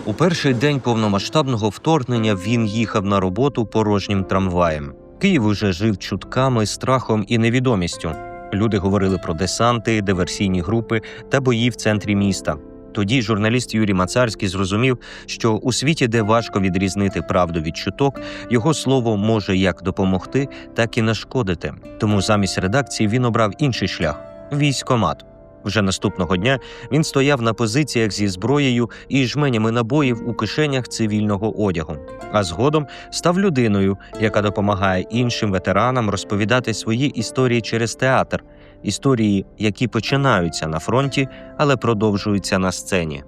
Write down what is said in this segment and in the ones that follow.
У перший день повномасштабного вторгнення він їхав на роботу порожнім трамваєм. Київ уже жив чутками, страхом і невідомістю. Люди говорили про десанти, диверсійні групи та бої в центрі міста. Тоді журналіст Юрій Мацарський зрозумів, що у світі, де важко відрізнити правду від чуток, його слово може як допомогти, так і нашкодити. Тому замість редакції він обрав інший шлях – військкомат. Вже наступного дня він стояв на позиціях зі зброєю і жменями набоїв у кишенях цивільного одягу. А згодом став людиною, яка допомагає іншим ветеранам розповідати свої історії через театр. Історії, які починаються на фронті, але продовжуються на сцені.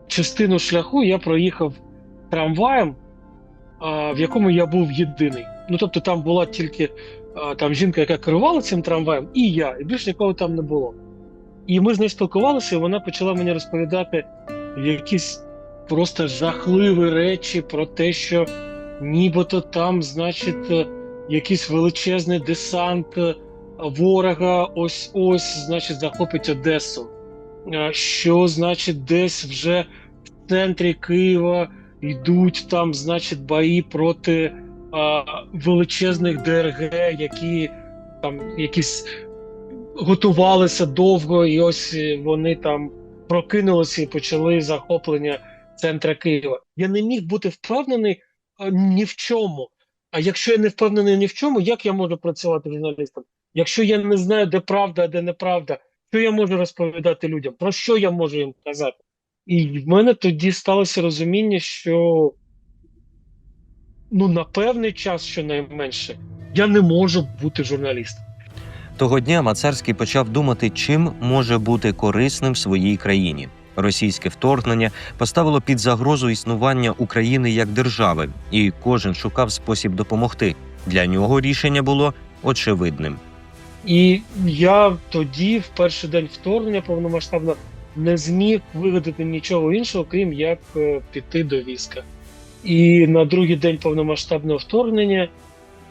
Частину шляху я проїхав трамваєм, в якому я був єдиний. Тобто там була тільки там жінка, яка керувала цим трамваєм, і я, і більше нікого там не було. І ми з нею спілкувалися, і вона почала мені розповідати якісь просто жахливі речі про те, що нібито там, значить, якийсь величезний десант ворога ось-ось, значить, захопить Одесу. Що, значить, десь вже в центрі Києва йдуть там, значить, бої проти величезних ДРГ, які там якісь готувалися довго, і ось вони там прокинулися і почали захоплення центра Києва. Я не міг бути впевнений ні в чому. А якщо я не впевнений ні в чому, як я можу працювати журналістом? Якщо я не знаю, де правда, а де неправда, що я можу розповідати людям? Про що я можу їм казати? І в мене тоді сталося розуміння, що на певний час, щонайменше, я не можу бути журналістом. Того дня Мацарський почав думати, чим може бути корисним своїй країні. Російське вторгнення поставило під загрозу існування України як держави, і кожен шукав спосіб допомогти. Для нього рішення було очевидним. І я тоді, в перший день вторгнення повномасштабно, не зміг вигадати нічого іншого, крім як піти до війська. І на другий день повномасштабного вторгнення,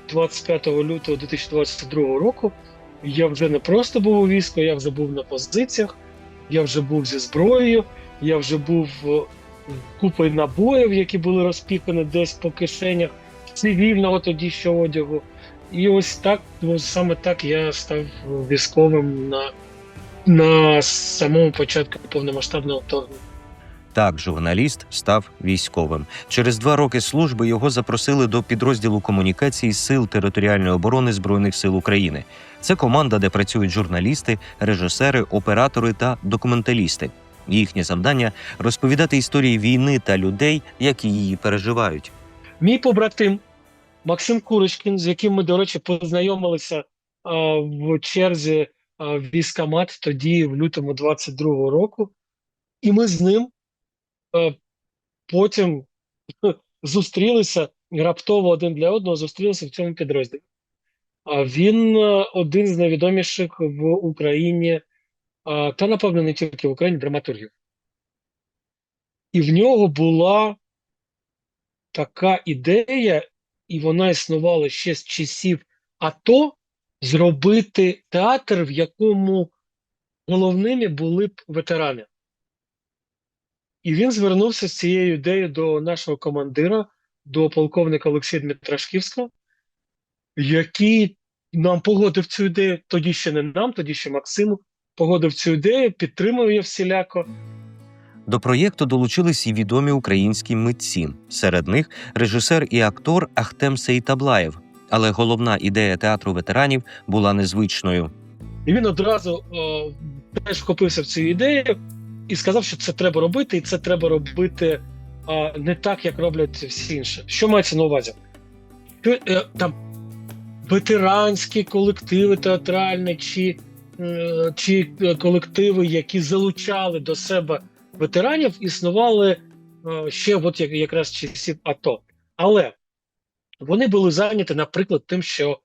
25 лютого 2022 року, я вже не просто був у війську, я вже був на позиціях, я вже був зі зброєю, я вже був купою набоїв, які були розпікані десь по кишенях цивільного тоді ще одягу. І ось так, саме так я став військовим на самому початку повномасштабного вторгнення. Так, журналіст став військовим. Через 2 роки служби його запросили до підрозділу комунікації Сил територіальної оборони Збройних сил України. Це команда, де працюють журналісти, режисери, оператори та документалісти. Їхнє завдання – розповідати історії війни та людей, які її переживають. Мій побратим Максим Курочкін, з яким ми, до речі, познайомилися в черзі в військкомат тоді, в лютому 22-го року. І ми з ним потім зустрілися, раптово один для одного зустрілися в цьому підрозділі. Він один з найвідоміших в Україні, та, напевно, не тільки в Україні, драматургів. І в нього була така ідея, і вона існувала ще з часів АТО, зробити театр, в якому головними були б ветерани. І він звернувся з цією ідеєю до нашого командира, до полковника Олексія Дмитрашківського, який нам погодив цю ідею, тоді ще не нам, тоді ще Максиму, погодив цю ідею, підтримав її всіляко. До проєкту долучились і відомі українські митці. Серед них режисер і актор Ахтем Сейтаблаєв. Але головна ідея театру ветеранів була незвичною. І він одразу теж вхопився в цю ідею і сказав, що це треба робити, і це треба робити не так, як роблять всі інші. Що мається на увазі? Що, там ветеранські колективи театральні чи колективи, які залучали до себе ветеранів, існували ще якраз з часів АТО. Але вони були зайняті, наприклад, тим, що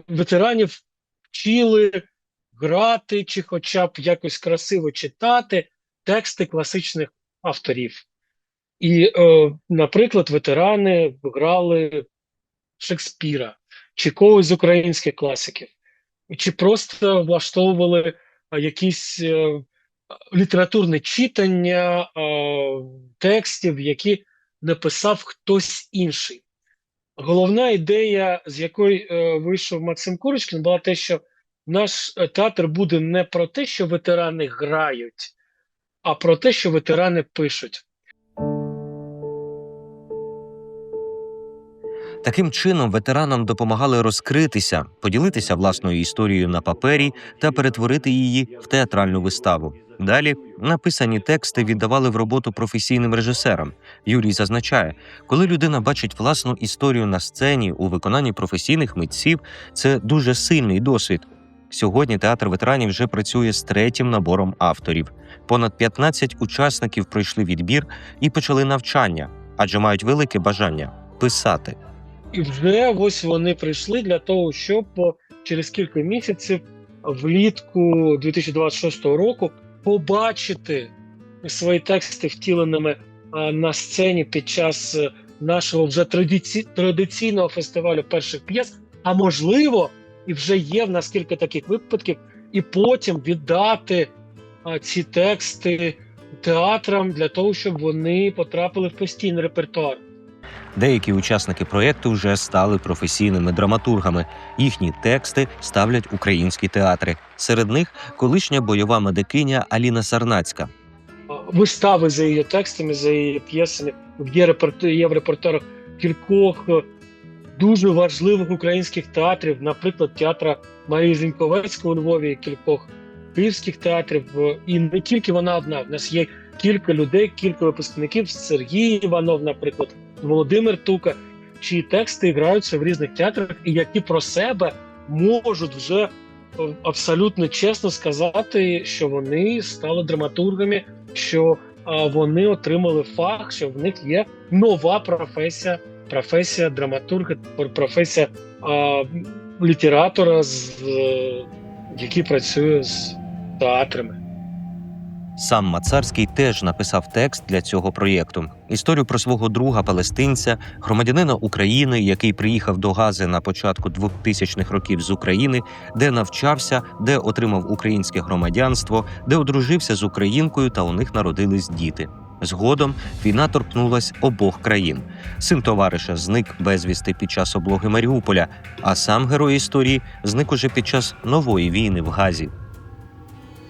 ветеранів вчили грати чи хоча б якось красиво читати тексти класичних авторів. І, наприклад, ветерани грали Шекспіра чи когось з українських класиків, чи просто влаштовували якісь літературне читання текстів, які написав хтось інший. Головна ідея, з якої вийшов Максим Курочкін, була те, що наш театр буде не про те, що ветерани грають, а про те, що ветерани пишуть. Таким чином, ветеранам допомагали розкритися, поділитися власною історією на папері та перетворити її в театральну виставу. Далі написані тексти віддавали в роботу професійним режисерам. Юрій зазначає, коли людина бачить власну історію на сцені у виконанні професійних митців, це дуже сильний досвід. Сьогодні театр ветеранів вже працює з 3-м набором авторів. Понад 15 учасників пройшли відбір і почали навчання, адже мають велике бажання писати. І вже ось вони прийшли для того, щоб через кілька місяців влітку 2026 року побачити свої тексти втіленими на сцені під час нашого вже традиційного фестивалю перших п'єс, а можливо, і вже є в нас кілька таких випадків, і потім віддати ці тексти театрам для того, щоб вони потрапили в постійний репертуар. Деякі учасники проєкту вже стали професійними драматургами. Їхні тексти ставлять українські театри. Серед них колишня бойова медикиня Аліна Сарнацька. Вистави за її текстами, за її п'єсами є в репертуарах кількох дуже важливих українських театрів, наприклад, театра Марії Зіньковецької у Львові, кількох київських театрів. І не тільки вона одна. В нас є кілька людей, кілька випускників, Сергій Іванов, наприклад, Володимир Тука, чиї тексти граються в різних театрах і які про себе можуть вже абсолютно чесно сказати, що вони стали драматургами, що вони отримали фах, що в них є нова професія драматурга, професія літератора, який працює з театрами. Сам Мацарський теж написав текст для цього проєкту. Історію про свого друга-палестинця, громадянина України, який приїхав до Гази на початку 2000-х років з України, де навчався, де отримав українське громадянство, де одружився з українкою та у них народились діти. Згодом війна торкнулась обох країн. Син товариша зник безвісти під час облоги Маріуполя, а сам герой історії зник уже під час нової війни в Газі.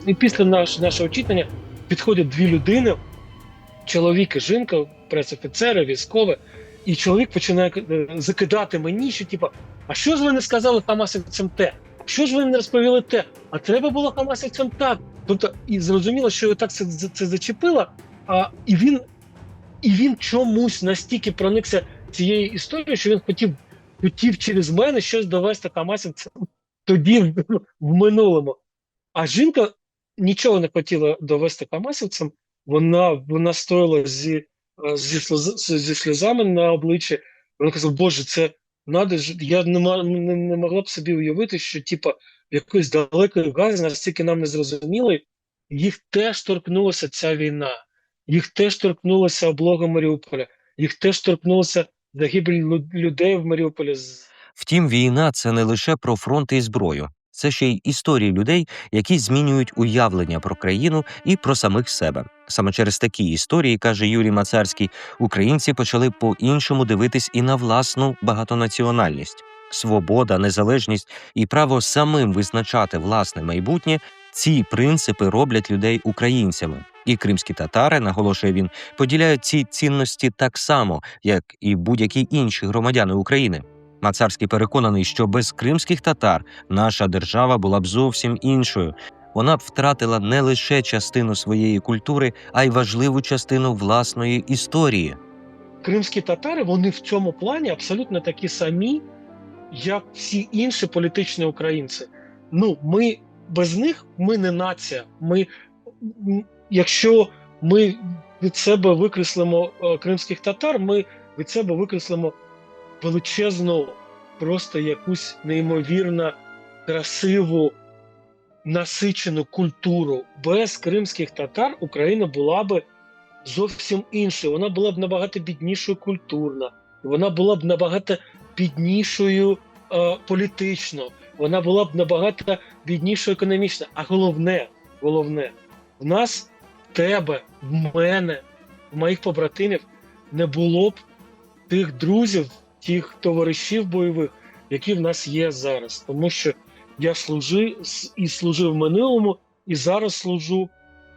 І після нашого читання підходять дві людини, чоловік і жінка, пресофіцери, військові, і чоловік починає закидати мені, що а що ж ви не сказали хамасівцям те? Що ж ви не розповіли те? А треба було хамасівцям так. Тобто, і зрозуміло, що його так це зачепило, і він чомусь настільки проникся цією історією, що він хотів через мене щось довести хамасівцям тоді в минулому. А жінка нічого не хотіла довести хамасівцям, вона стояла зі сльозами на обличчі. Вона казала, Боже, це надо ж, я не могла б собі уявити, що в якоїсь далекої Газі настільки нам не зрозуміли, їх теж торкнулася ця війна, їх теж торкнулася облога Маріуполя, їх теж торкнулася загибель людей в Маріуполі. Втім, війна – це не лише про фронт і зброю. Це ще й історії людей, які змінюють уявлення про країну і про самих себе. Саме через такі історії, каже Юрій Мацарський, українці почали по-іншому дивитись і на власну багатонаціональність. Свобода, незалежність і право самим визначати власне майбутнє – ці принципи роблять людей українцями. І кримські татари, наголошує він, поділяють ці цінності так само, як і будь-які інші громадяни України. Мацарський переконаний, що без кримських татар наша держава була б зовсім іншою. Вона б втратила не лише частину своєї культури, а й важливу частину власної історії. Кримські татари, вони в цьому плані абсолютно такі самі, як всі інші політичні українці. Ми без них, ми не нація. Якщо ми від себе викреслимо кримських татар, ми від себе викреслимо величезну, просто якусь неймовірно красиву, насичену культуру. Без кримських татар Україна була б зовсім іншою. Вона була б набагато біднішою культурно, вона була б набагато біднішою політично, вона була б набагато біднішою економічно. А головне, в нас, в тебе, в мене, в моїх побратимів не було б тих друзів, тих товаришів бойових, які в нас є зараз. Тому що я служив в минулому, і зараз служу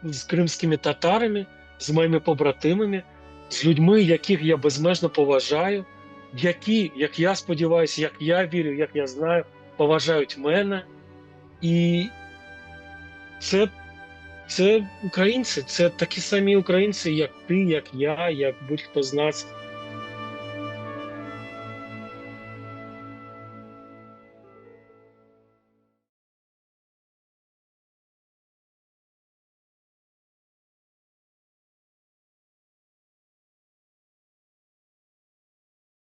з кримськими татарами, з моїми побратимами, з людьми, яких я безмежно поважаю, які, як я сподіваюся, як я вірю, як я знаю, поважають мене. І це українці, це такі самі українці, як ти, як я, як будь-хто з нас.